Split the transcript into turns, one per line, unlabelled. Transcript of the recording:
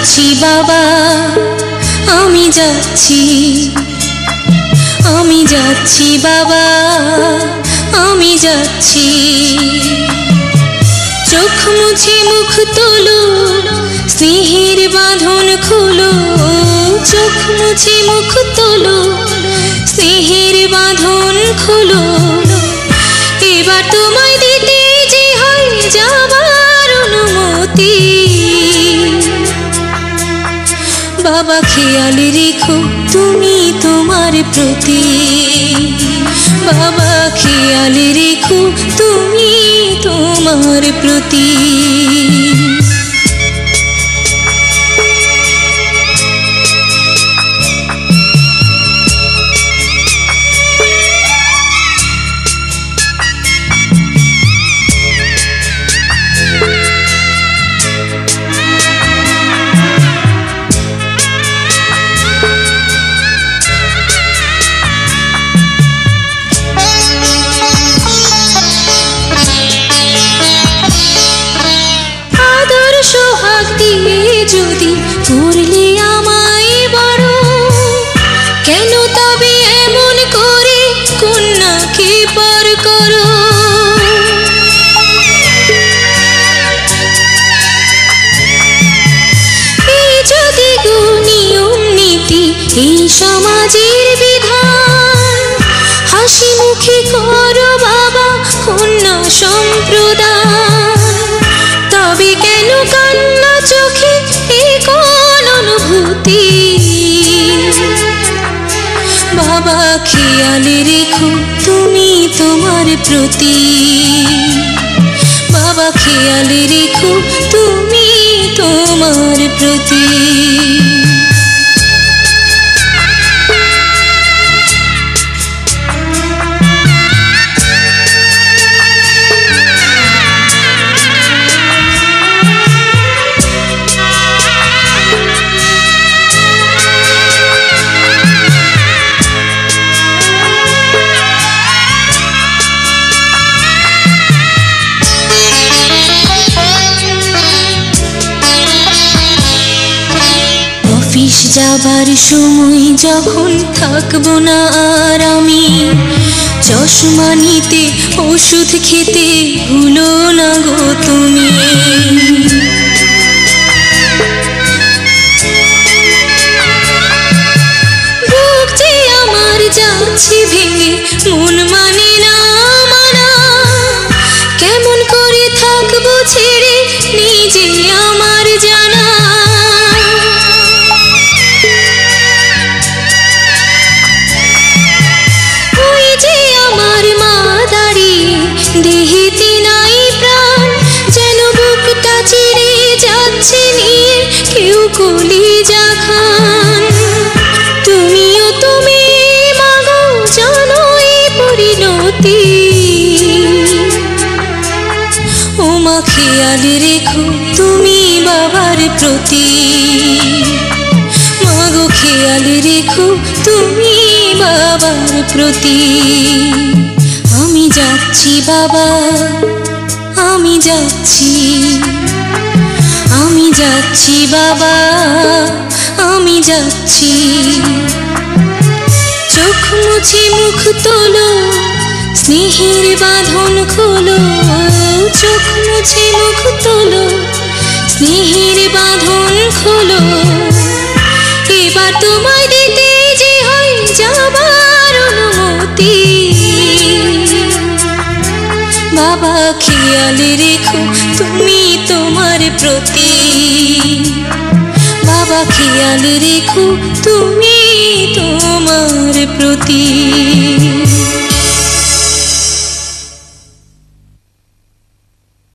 যাচ্ছি বাবা, আমি যাচ্ছি, আমি যাচ্ছি বাবা, আমি যাচ্ছি। চোখ মুছে মুখ তোলো, স্নেহের বাঁধন খোলো, চোখ মুছে মুখ তোলো, স্নেহের বাঁধন খোলো। এবার তোমায় দিতে যে হয় যাবার অনুমতি। বাবা খেয়াল রেখো তুমি তোমার প্রতি, বাবা খেয়াল রেখো তুমি তোমার প্রতি। যদি করলে আমায় বড়, কেন তবে এমন করে কন্যাকে পর করো? এই যদি গো নিয়ম নীতি, এই সমাজের বিধান, হাসি মুখে করো বাবা কন্যা সম্প্রদান। তবে কেন কান্না চোখে কোন অনুভূতি? বাবা খেয়াল রেখো তুমি তোমার প্রতি, বাবা খেয়াল রেখো তুমি তোমার প্রতি। অফিস যাবার সময় যখন থাকবো না আর আমি, চশমা নিতে ওষুধ খেতে ভুলো না গো তুমি। বুক যে আমার যাচ্ছে ভেঙে, মন মানে না মানা, কেমন করে থাকবো ছেড়ে নিজে আমার জানা। দেহেতে নাই প্রাণ, যেন বুকটা চিরে যাচ্ছে নিয়ে কেউ কলিজা খান। তুমিও তুমি মাগো জানো এই পরিণতি। ও মা খেয়াল রেখো তুমি বাবার প্রতি, মাগো খেয়াল রেখো তুমি বাবার প্রতি। আমি যাচ্ছি বাবা, আমি যাচ্ছি, আমি যাচ্ছি বাবা, আমি যাচ্ছি। চোখ মুছে মুখ তোলো, স্নেহের বাঁধন খোলো, চোখ মুছে মুখ তোলো, স্নেহের বাঁধন খোলো। এবার তোমায় দিতে যে হয় যাবার অনুমতি। বাবা খেয়াল রেখো তুমি তোমার প্রতি, বাবা খেয়াল রেখো তুমি তোমার প্রতি।